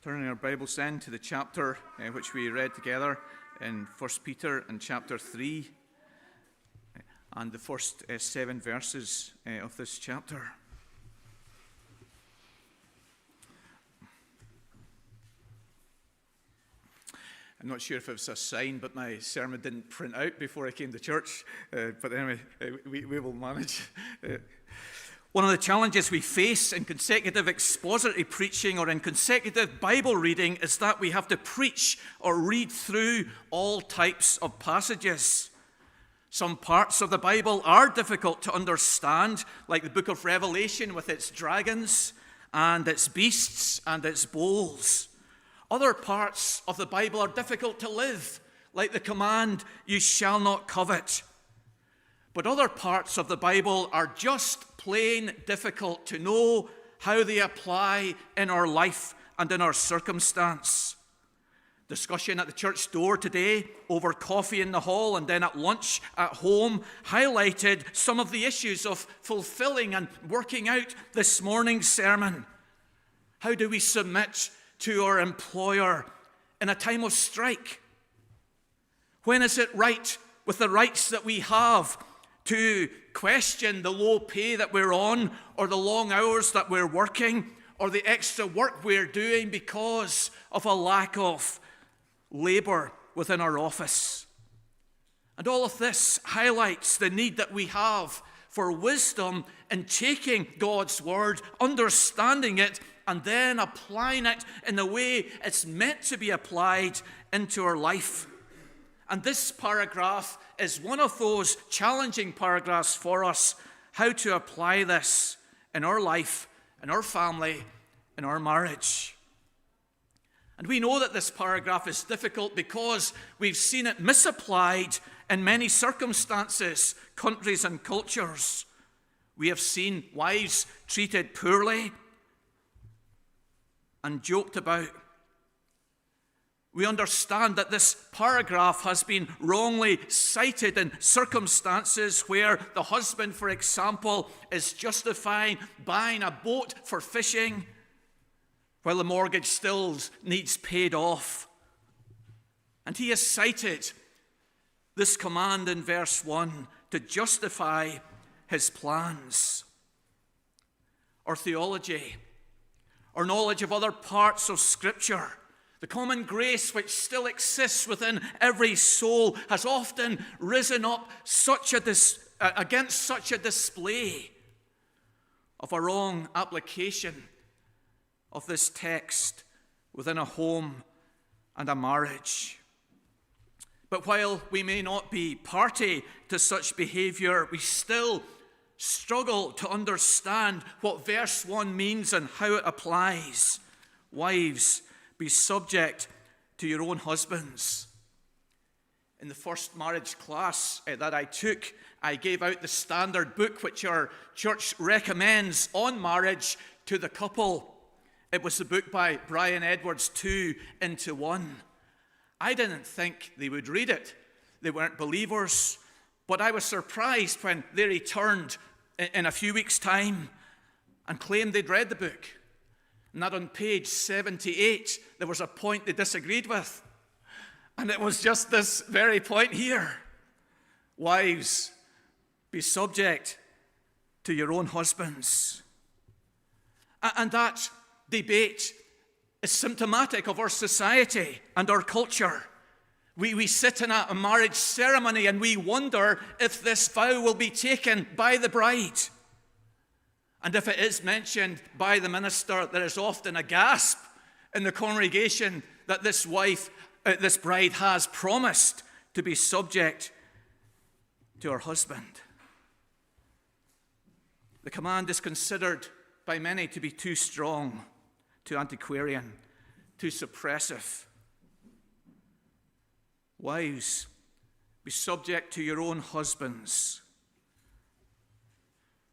Turning our Bibles then to the chapter which we read together in 1 Peter and chapter 3 and the first 7 verses of this chapter. I'm not sure if it was a sign, but my sermon didn't print out before I came to church. But anyway, we will manage. One of the challenges we face in consecutive expository preaching or in consecutive Bible reading is that we have to preach or read through all types of passages. Some parts of the Bible are difficult to understand, like the book of Revelation with its dragons and its beasts and its bowls. Other parts of the Bible are difficult to live, like the command, "You shall not covet." But other parts of the Bible are just plain difficult to know how they apply in our life and in our circumstance. Discussion at the church door today over coffee in the hall and then at lunch at home highlighted some of the issues of fulfilling and working out this morning's sermon. How do we submit to our employer in a time of strike? When is it right with the rights that we have to question the low pay that we're on, or the long hours that we're working, or the extra work we're doing because of a lack of labor within our office? And all of this highlights the need that we have for wisdom in taking God's word, understanding it, and then applying it in the way it's meant to be applied into our life. And this paragraph is one of those challenging paragraphs for us, how to apply this in our life, in our family, in our marriage. And we know that this paragraph is difficult because we've seen it misapplied in many circumstances, countries, and cultures. We have seen wives treated poorly and joked about. We understand that this paragraph has been wrongly cited in circumstances where the husband, for example, is justifying buying a boat for fishing while the mortgage still needs paid off. And he has cited this command in verse 1 to justify his plans. Our theology, our knowledge of other parts of Scripture, the common grace which still exists within every soul has often risen up against such a display of a wrong application of this text within a home and a marriage. But while we may not be party to such behavior, we still struggle to understand what verse 1 means and how it applies. Wives, be subject to your own husbands. In the first marriage class that I took, I gave out the standard book which our church recommends on marriage to the couple. It was the book by Brian Edwards, 2 into 1. I didn't think they would read it. They weren't believers. But I was surprised when they returned in a few weeks' time and claimed they'd read the book. And that on page 78, there was a point they disagreed with. And it was just this very point here. Wives, be subject to your own husbands. And that debate is symptomatic of our society and our culture. We sit in a marriage ceremony and we wonder if this vow will be taken by the bride. And if it is mentioned by the minister, there is often a gasp in the congregation that this bride has promised to be subject to her husband. The command is considered by many to be too strong, too antiquarian, too suppressive. Wives, be subject to your own husbands.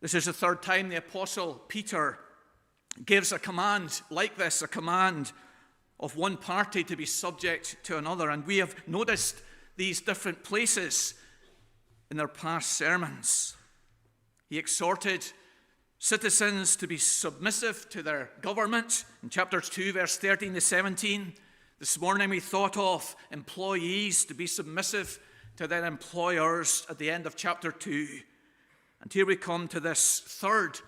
This is the third time the Apostle Peter gives a command like this, a command of one party to be subject to another. And we have noticed these different places in their past sermons. He exhorted Citizens to be submissive to their government in chapter 2, verse 13 to 17. This morning we thought of employees to be submissive to their employers at the end of chapter 2. And here we come to this third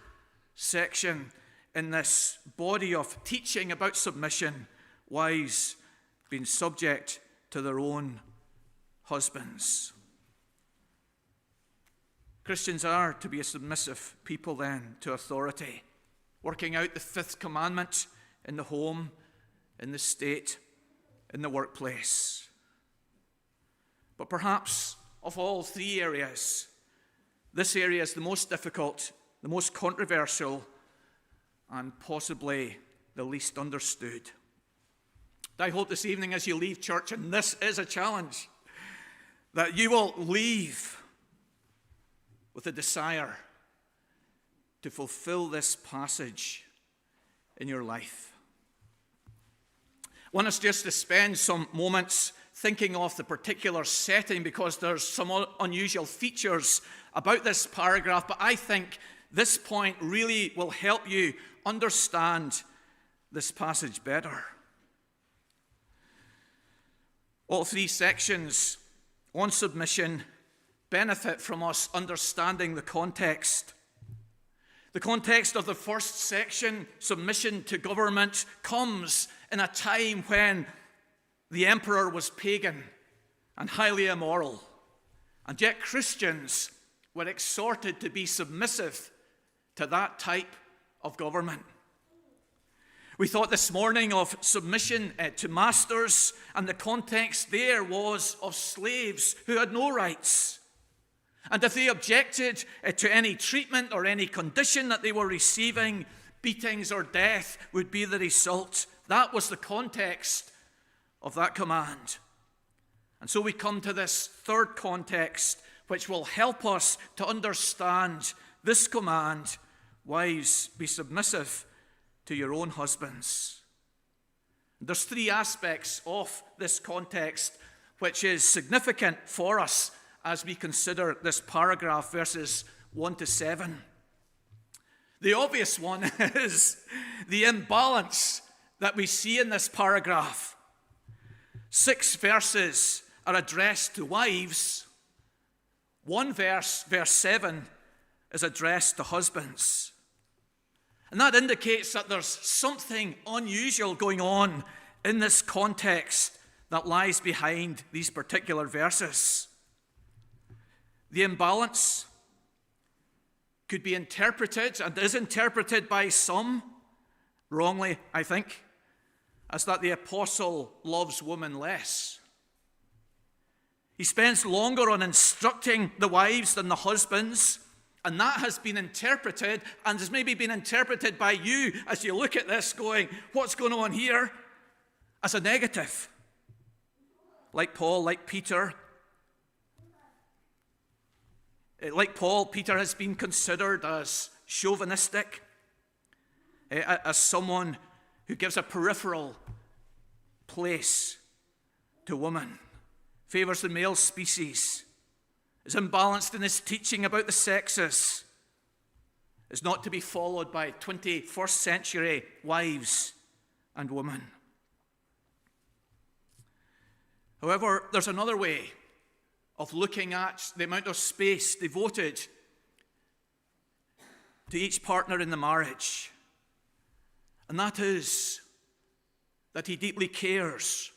section in this body of teaching about submission, wives being subject to their own husbands. Christians are to be a submissive people then to authority, working out the fifth commandment in the home, in the state, in the workplace. But perhaps of all three areas, this area is the most difficult, the most controversial, and possibly the least understood. I hope this evening as you leave church, and this is a challenge, that you will leave with a desire to fulfill this passage in your life. I want us just to spend some moments thinking of the particular setting, because there's some unusual features about this paragraph, but I think this point really will help you understand this passage better. All three sections on submission benefit from us understanding the context. The context of the first section, submission to government, comes in a time when the emperor was pagan and highly immoral, and yet Christians were exhorted to be submissive to that type of government. We thought this morning of submission to masters, and the context there was of slaves who had no rights. And if they objected to any treatment or any condition that they were receiving, beatings or death would be the result. That was the context of that command. And so we come to this third context, which will help us to understand this command: wives, be submissive to your own husbands. There's three aspects of this context which is significant for us as we consider this paragraph, verses 1 to 7. The obvious one is the imbalance that we see in this paragraph. 6 verses are addressed to wives. One verse, verse 7, is addressed to husbands. And that indicates that there's something unusual going on in this context that lies behind these particular verses. The imbalance could be interpreted, and is interpreted by some, wrongly, I think, as that the apostle loves women less. He spends longer on instructing the wives than the husbands, and that has been interpreted, and has maybe been interpreted by you as you look at this going, what's going on here? As a negative. Like Paul, like Peter. Like Paul, Peter has been considered as chauvinistic, as someone who gives a peripheral place to woman, favors the male species, is imbalanced in his teaching about the sexes, is not to be followed by 21st century wives and women. However, there's another way of looking at the amount of space devoted to each partner in the marriage. And that is that he deeply cares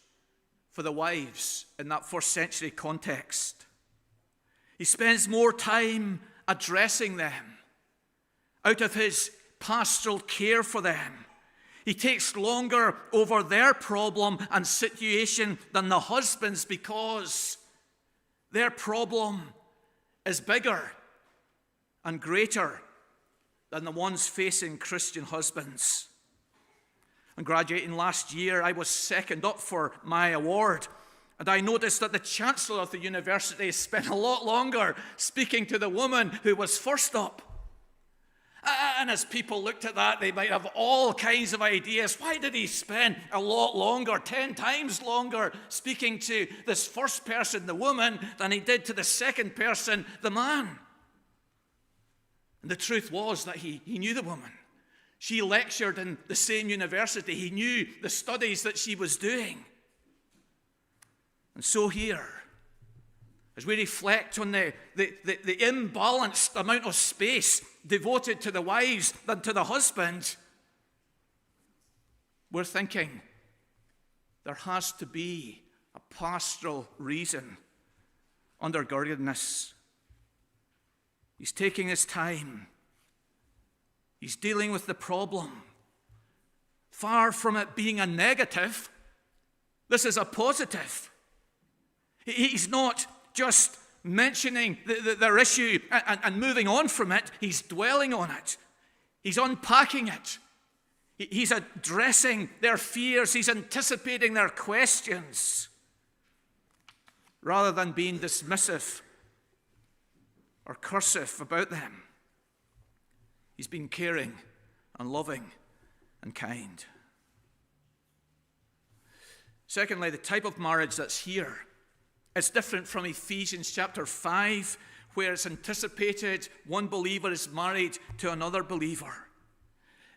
for the wives in that first century context. He spends more time addressing them out of his pastoral care for them. He takes longer over their problem and situation than the husbands, because their problem is bigger and greater than the ones facing Christian husbands. And graduating last year, I was second up for my award, and I noticed that the chancellor of the university spent a lot longer speaking to the woman who was first up. And as people looked at that, they might have all kinds of ideas. Why did he spend a lot longer, 10 times longer, speaking to this first person, the woman, than he did to the second person, the man? And the truth was that he knew the woman. She lectured in the same university. He knew the studies that she was doing. And so here, as we reflect on the imbalanced amount of space devoted to the wives than to the husband, we're thinking there has to be a pastoral reason undergirdedness. He's taking his time. He's dealing with the problem. Far from it being a negative, this is a positive. He's not just mentioning their issue and moving on from it. He's dwelling on it. He's unpacking it. He's addressing their fears. He's anticipating their questions rather than being dismissive or cursive about them. He's been caring and loving and kind. Secondly, the type of marriage that's here is different from Ephesians chapter 5, where it's anticipated one believer is married to another believer.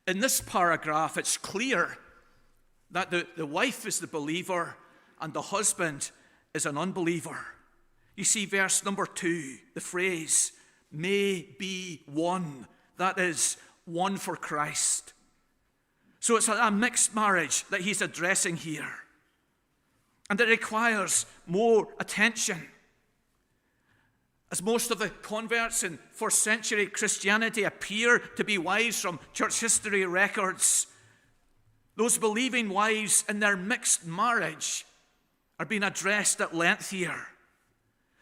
In this paragraph, it's clear that the wife is the believer and the husband is an unbeliever. You see verse number 2, the phrase, may be one. That is, one for Christ. So it's a mixed marriage that he's addressing here. And it requires more attention. As most of the converts in first century Christianity appear to be wives from church history records, those believing wives in their mixed marriage are being addressed at length here.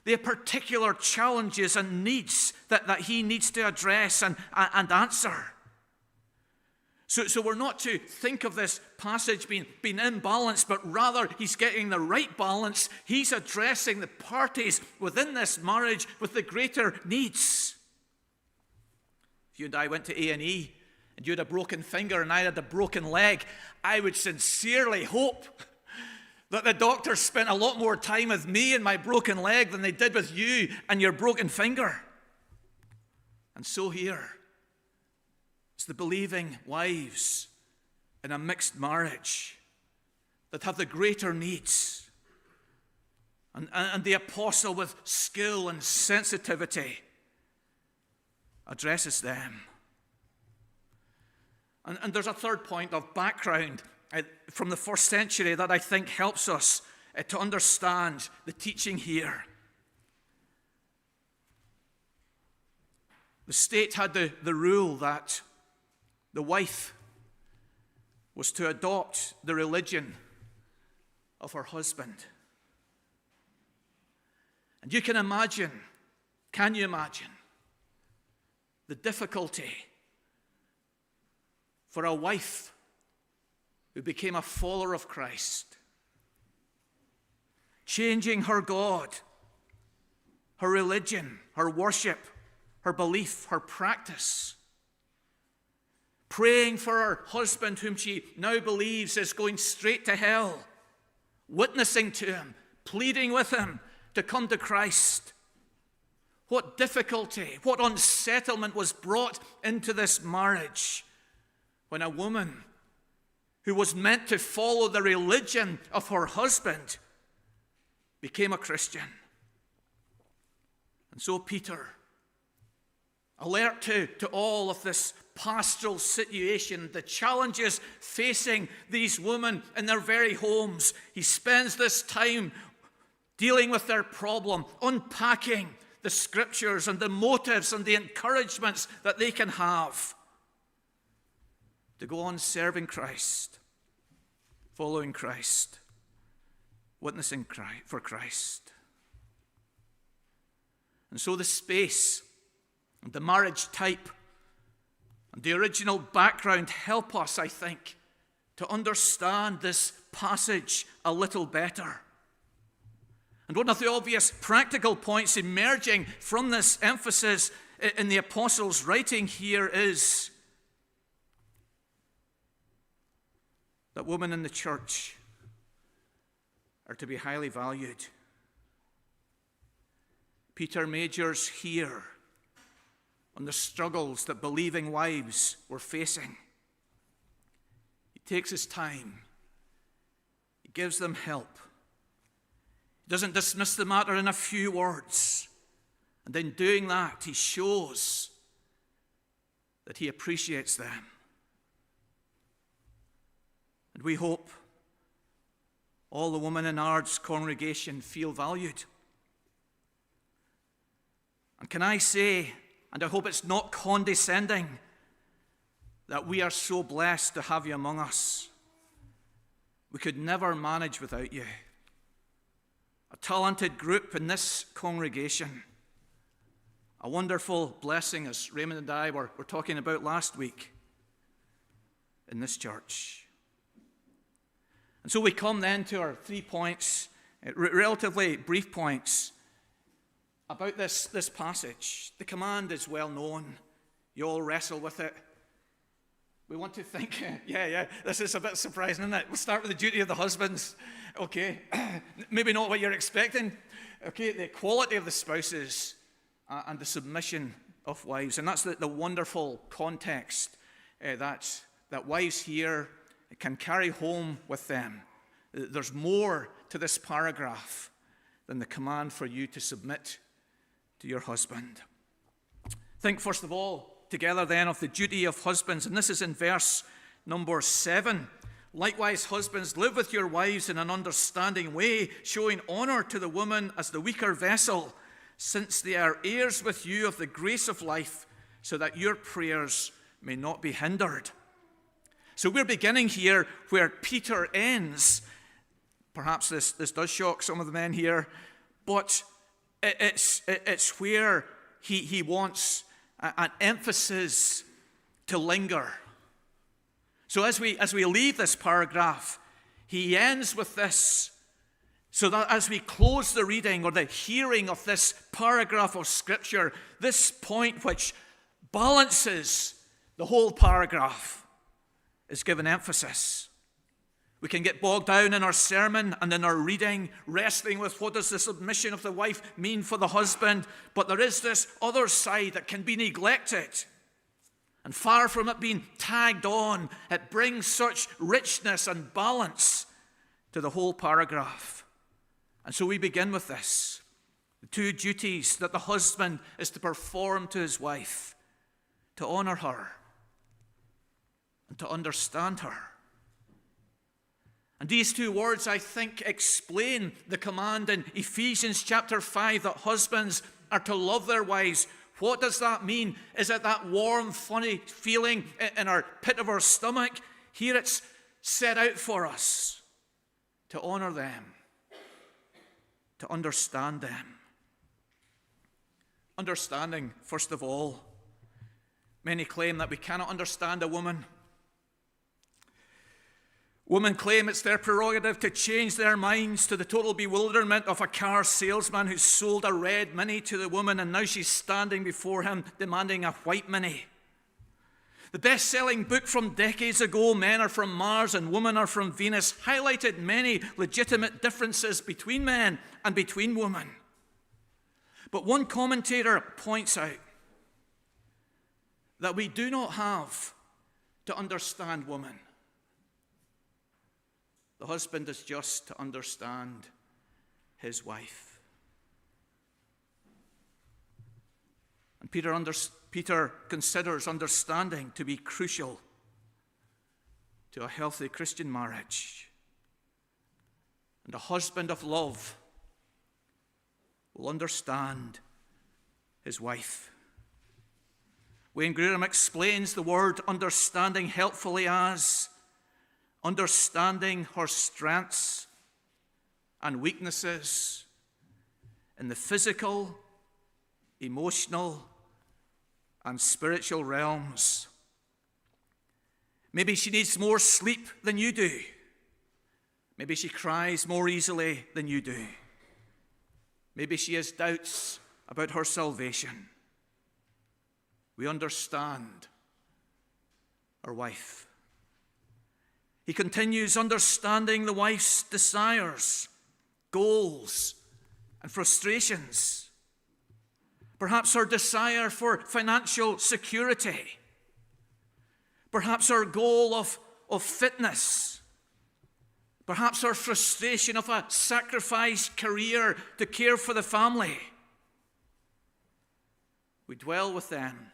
They have particular challenges and needs that he needs to address and answer. So we're not to think of this passage being imbalanced, but rather he's getting the right balance. He's addressing the parties within this marriage with the greater needs. If you and I went to A&E and you had a broken finger and I had a broken leg, I would sincerely hope that the doctor spent a lot more time with me and my broken leg than they did with you and your broken finger. And so here, it's the believing wives in a mixed marriage that have the greater needs. And the apostle, with skill and sensitivity, addresses them. And there's a third point of background from the first century that I think helps us to understand the teaching here. The state had the rule that the wife was to adopt the religion of her husband. And you can you imagine the difficulty for a wife who became a follower of Christ, changing her God, her religion, her worship, her belief, her practice, praying for her husband whom she now believes is going straight to hell, witnessing to him, pleading with him to come to Christ. What difficulty, what unsettlement was brought into this marriage when a woman who was meant to follow the religion of her husband became a Christian. And so Peter, alert to all of this pastoral situation, the challenges facing these women in their very homes, he spends this time dealing with their problem, unpacking the scriptures and the motives and the encouragements that they can have to go on serving Christ, following Christ, witnessing for Christ. And so the space and the marriage type and the original background help us, I think, to understand this passage a little better. And one of the obvious practical points emerging from this emphasis in the apostles' writing here is that women in the church are to be highly valued. Peter majors here on the struggles that believing wives were facing. He takes his time. He gives them help. He doesn't dismiss the matter in a few words. And in doing that, he shows that he appreciates them. And we hope all the women in Ard's congregation feel valued. And can I say, and I hope it's not condescending, that we are so blessed to have you among us. We could never manage without you. A talented group in this congregation. A wonderful blessing, as Raymond and I were talking about last week in this church. And so we come then to our 3 points, relatively brief points, about this passage. The command is well known. You all wrestle with it. We want to think, this is a bit surprising, isn't it? We'll start with the duty of the husbands. Okay, maybe not what you're expecting. Okay, the equality of the spouses and the submission of wives. And that's the wonderful context that wives here can carry home with them. There's more to this paragraph than the command for you to submit to your husband. Think first of all together then of the duty of husbands, and this is in verse number 7. Likewise, husbands, live with your wives in an understanding way, showing honor to the woman as the weaker vessel, since they are heirs with you of the grace of life, so that your prayers may not be hindered. So we're beginning here where Peter ends. Perhaps this does shock some of the men here, but it's where he wants an emphasis to linger. So as we leave this paragraph, he ends with this, so that as we close the reading or the hearing of this paragraph of Scripture, this point which balances the whole paragraph is given emphasis. We can get bogged down in our sermon and in our reading, wrestling with what does the submission of the wife mean for the husband, but there is this other side that can be neglected. And far from it being tagged on, it brings such richness and balance to the whole paragraph. And so we begin with this. The 2 duties that the husband is to perform to his wife: to honor her and to understand her. And these 2 words, I think, explain the command in Ephesians chapter 5 that husbands are to love their wives. What does that mean? Is it that warm, funny feeling in our pit of our stomach? Here it's set out for us to honor them, to understand them. Understanding, first of all. Many claim that we cannot understand a woman. Women claim it's their prerogative to change their minds, to the total bewilderment of a car salesman who sold a red Mini to the woman, and now she's standing before him demanding a white Mini. The best-selling book from decades ago, Men Are From Mars and Women Are From Venus, highlighted many legitimate differences between men and between women. But one commentator points out that we do not have to understand women. The husband is just to understand his wife. And Peter considers understanding to be crucial to a healthy Christian marriage. And a husband of love will understand his wife. Wayne Grudem explains the word understanding helpfully as understanding her strengths and weaknesses in the physical, emotional, and spiritual realms. Maybe she needs more sleep than you do. Maybe she cries more easily than you do. Maybe she has doubts about her salvation. We understand our wife. He continues understanding the wife's desires, goals, and frustrations. Perhaps our desire for financial security. Perhaps our goal of fitness. Perhaps our frustration of a sacrificed career to care for the family. We dwell with them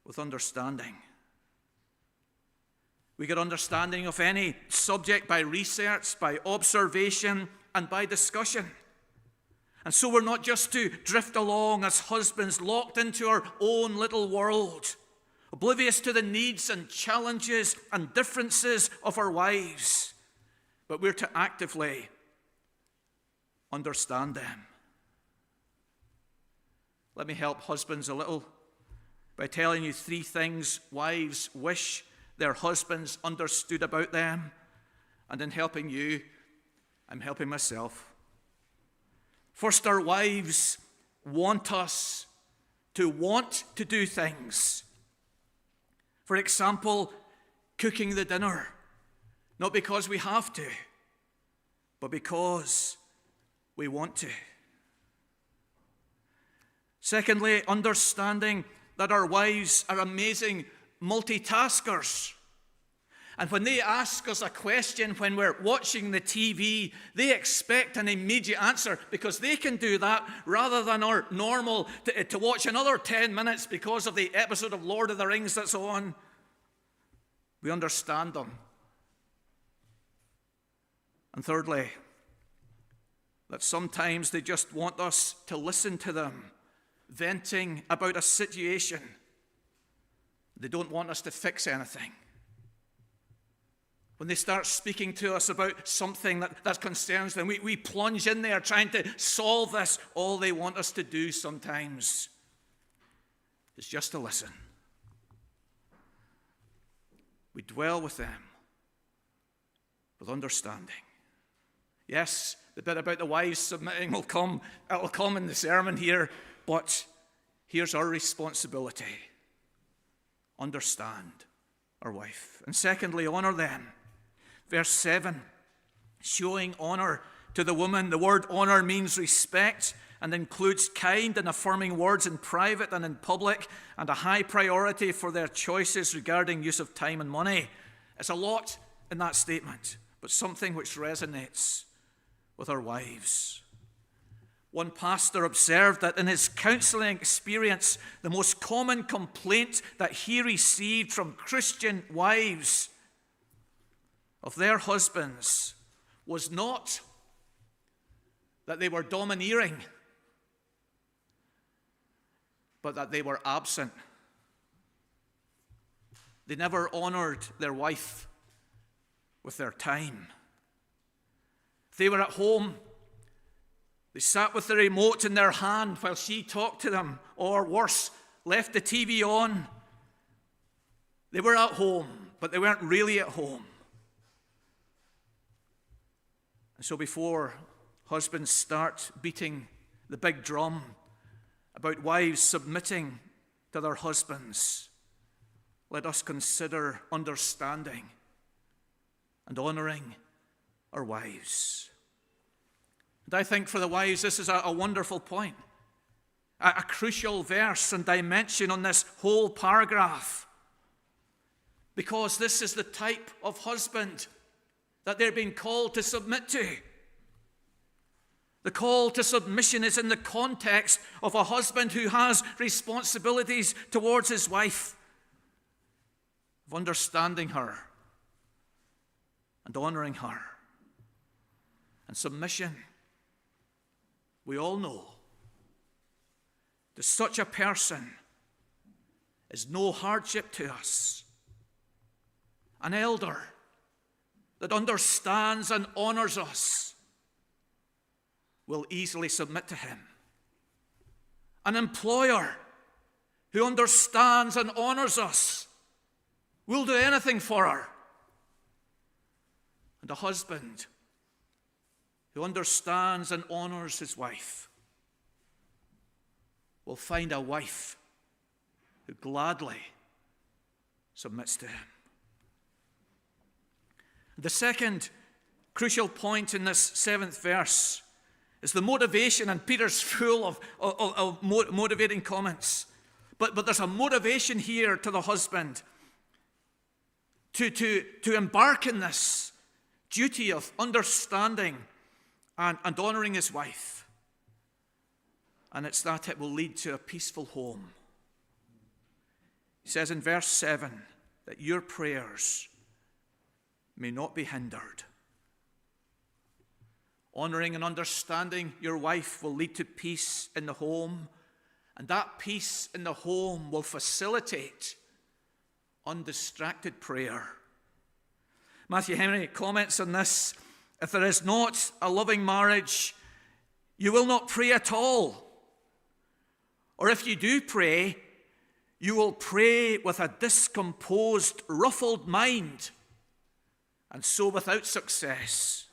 with understanding. We get understanding of any subject by research, by observation, and by discussion. And so we're not just to drift along as husbands locked into our own little world, oblivious to the needs and challenges and differences of our wives, but we're to actively understand them. Let me help husbands a little by telling you 3 things wives wish their husbands understood about them. And in helping you, I'm helping myself. First, our wives want us to want to do things. For example, cooking the dinner, not because we have to, but because we want to. Secondly, understanding that our wives are amazing multitaskers. And when they ask us a question when we're watching the TV, they expect an immediate answer because they can do that rather than our normal to watch another 10 minutes because of the episode of Lord of the Rings that's on. We understand them. And thirdly, that sometimes they just want us to listen to them venting about a situation. They don't want us to fix anything. When they start speaking to us about something that concerns them, we plunge in there trying to solve this. All they want us to do sometimes is just to listen. We dwell with them with understanding. Yes, the bit about the wives submitting will come in the sermon here, but here's our responsibility. Understand our wife. And secondly, honor them. Verse 7, showing honor to the woman. The word honor means respect and includes kind and affirming words in private and in public, and a high priority for their choices regarding use of time and money. It's a lot in that statement, but something which resonates with our wives. One pastor observed that in his counseling experience, the most common complaint that he received from Christian wives of their husbands was not that they were domineering, but that they were absent. They never honored their wife with their time. If they were at home, they sat with the remote in their hand while she talked to them, or worse, left the TV on. They were at home, but they weren't really at home. And so before husbands start beating the big drum about wives submitting to their husbands, let us consider understanding and honoring our wives. And I think for the wives, this is a wonderful point, a crucial verse and dimension on this whole paragraph, because this is the type of husband that they're being called to submit to. The call to submission is in the context of a husband who has responsibilities towards his wife, of understanding her and honoring her. And submission, we all know, to such a person is no hardship to us. An elder that understands and honors us will easily submit to him. An employer who understands and honors us will do anything for her. And a husband who understands and honors his wife will find a wife who gladly submits to him. The second crucial point in this 7th verse is the motivation, and Peter's full of motivating comments. But there's a motivation here to the husband to embark in this duty of understanding and honoring his wife. And it's that it will lead to a peaceful home. He says in verse 7 that your prayers may not be hindered. Honoring and understanding your wife will lead to peace in the home, and that peace in the home will facilitate undistracted prayer. Matthew Henry comments on this: if there is not a loving marriage, you will not pray at all. Or if you do pray, you will pray with a discomposed, ruffled mind, and so without success.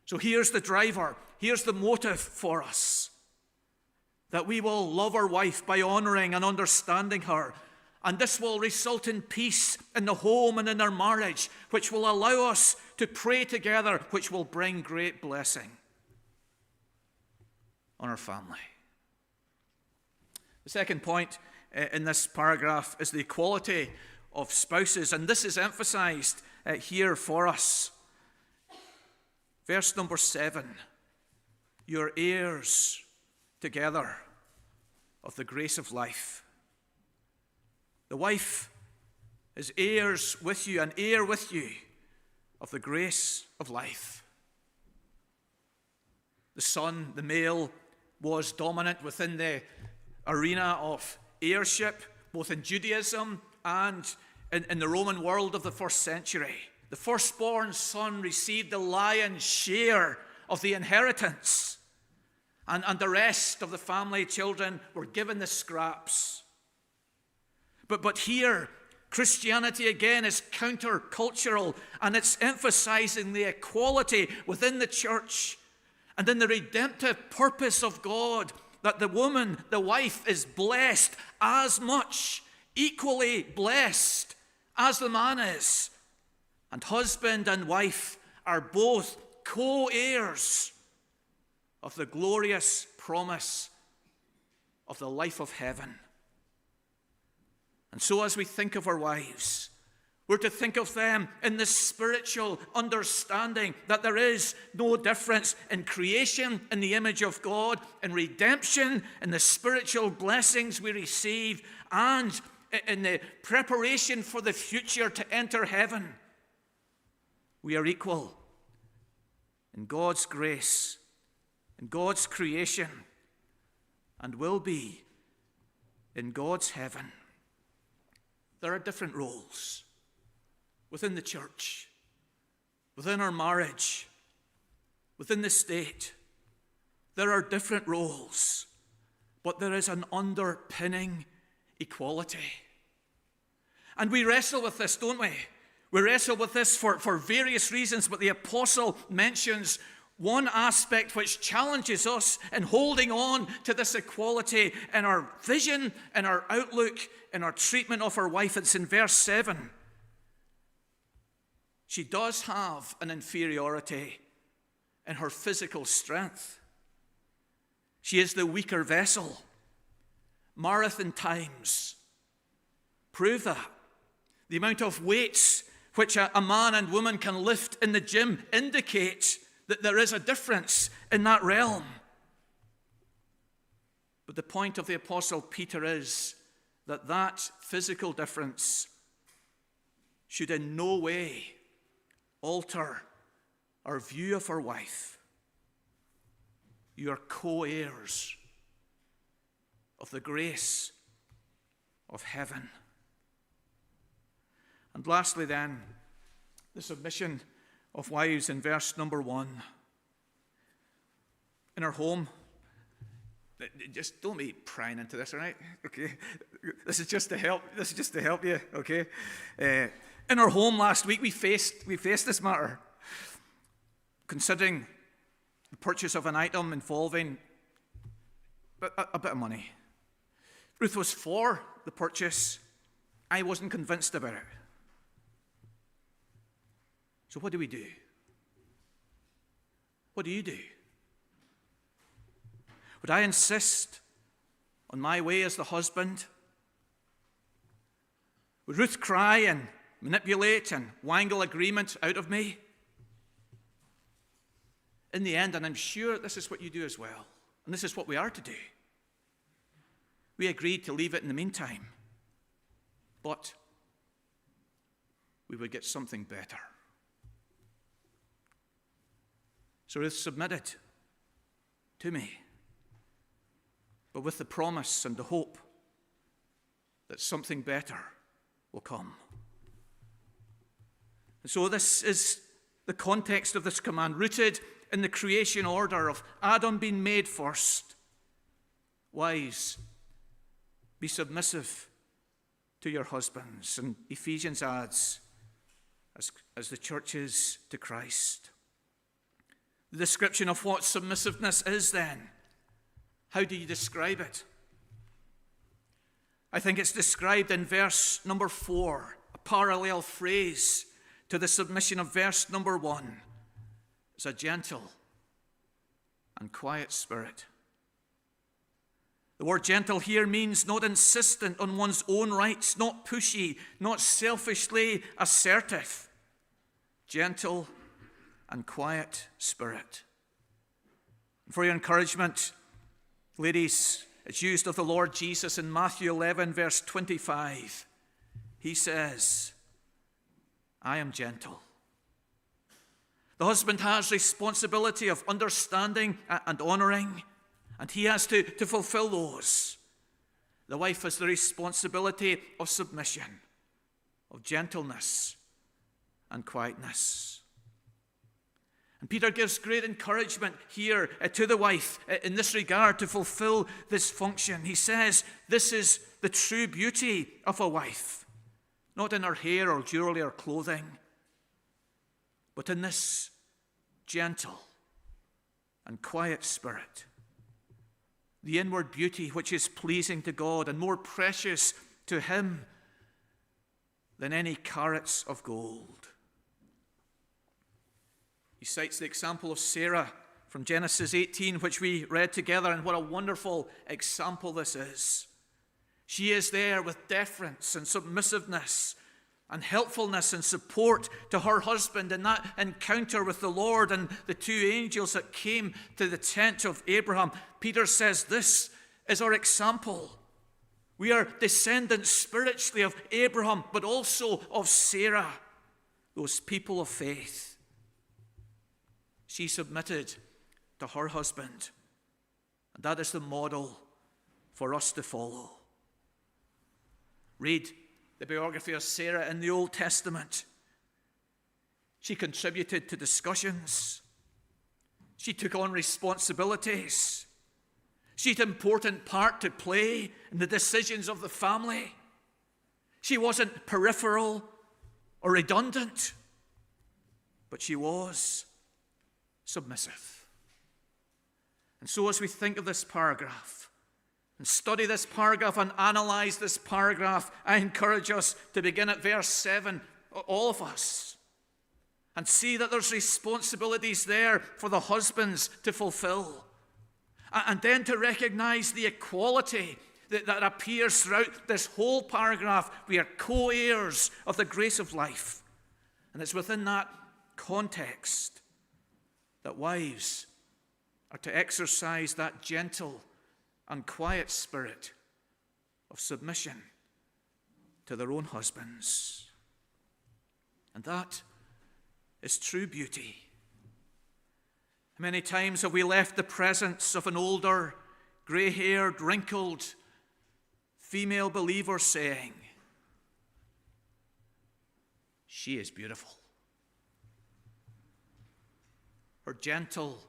So here's the driver, here's the motive for us, that we will love our wife by honoring and understanding her. And this will result in peace in the home and in our marriage, which will allow us to pray together, which will bring great blessing on our family. The second point in this paragraph is the equality of spouses, and this is emphasized here for us. Verse number 7, you're heirs together of the grace of life. The wife is heirs with you, an heir with you of the grace of life. The son, the male, was dominant within the arena of heirship, both in Judaism and in the Roman world of the first century. The firstborn son received the lion's share of the inheritance, and the rest of the family children were given the scraps. But here, Christianity again is counter-cultural, and it's emphasizing the equality within the church and in the redemptive purpose of God, that the woman, the wife, is blessed as much, equally blessed as the man is. And husband and wife are both co-heirs of the glorious promise of the life of heaven. And so as we think of our wives, we're to think of them in the spiritual understanding that there is no difference in creation in the image of God, in redemption, in the spiritual blessings we receive, and in the preparation for the future to enter heaven. We are equal in God's grace, in God's creation, and will be in God's heaven. There are different roles within the church, within our marriage, within the state. There are different roles, but there is an underpinning equality. And we wrestle with this, don't we? We wrestle with this for various reasons, but the apostle mentions one aspect which challenges us in holding on to this equality in our vision, in our outlook, in our treatment of our wife. It's in verse 7. She does have an inferiority in her physical strength. She is the weaker vessel. Marathon times prove that. The amount of weights which a man and woman can lift in the gym indicate that there is a difference in that realm. But the point of the Apostle Peter is that physical difference should in no way alter our view of our wife. You are co-heirs of the grace of heaven. And lastly then, the submission of wives in verse number 1. In our home, just don't be prying into this, all right? Okay, this is just to help you, okay? In our home last week, we faced this matter, considering the purchase of an item involving a bit of money. Ruth was for the purchase. I wasn't convinced about it. So what do we do? What do you do? Would I insist on my way as the husband? Would Ruth cry and manipulate and wangle agreement out of me? In the end, and I'm sure this is what you do as well, and this is what we are to do, we agreed to leave it in the meantime, but we would get something better. So Ruth submitted to me, but with the promise and the hope that something better will come. And so this is the context of this command, rooted in the creation order of Adam being made first. Wives, be submissive to your husbands. And Ephesians adds, as the church is to Christ. The description of what submissiveness is then, how do you describe it? I think it's described in verse number 4, a parallel phrase to the submission of verse number 1. It's a gentle and quiet spirit. The word gentle here means not insistent on one's own rights, not pushy, not selfishly assertive. Gentle and quiet spirit. For your encouragement, ladies, it's used of the Lord Jesus in Matthew 11, verse 25. He says, I am gentle. The husband has responsibility of understanding and honoring, and he has to fulfill those. The wife has the responsibility of submission, of gentleness and quietness. And Peter gives great encouragement here to the wife in this regard to fulfill this function. He says this is the true beauty of a wife, not in her hair or jewelry or clothing, but in this gentle and quiet spirit, the inward beauty which is pleasing to God and more precious to him than any carats of gold. He cites the example of Sarah from Genesis 18, which we read together, and what a wonderful example this is. She is there with deference and submissiveness and helpfulness and support to her husband in that encounter with the Lord and the two angels that came to the tent of Abraham. Peter says this is our example. We are descendants spiritually of Abraham, but also of Sarah, those people of faith. She submitted to her husband, and that is the model for us to follow. Read the biography of Sarah in the Old Testament. She contributed to discussions. She took on responsibilities. She had an important part to play in the decisions of the family. She wasn't peripheral or redundant, but she was submissive. And so as we think of this paragraph and study this paragraph and analyze this paragraph, I encourage us to begin at verse 7, all of us, and see that there's responsibilities there for the husbands to fulfill. And then to recognize the equality that appears throughout this whole paragraph. We are co-heirs of the grace of life. And it's within that context that wives are to exercise that gentle and quiet spirit of submission to their own husbands. And that is true beauty. Many times have we left the presence of an older, gray-haired, wrinkled female believer saying, she is beautiful. Her gentle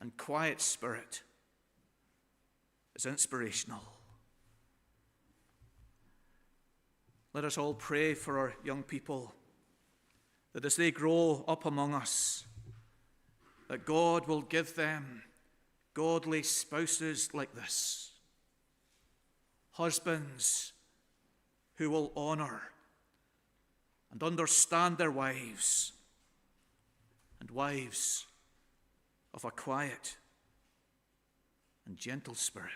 and quiet spirit is inspirational. Let us all pray for our young people, that as they grow up among us, that God will give them godly spouses like this, husbands who will honor and understand their wives, and wives of a quiet and gentle spirit.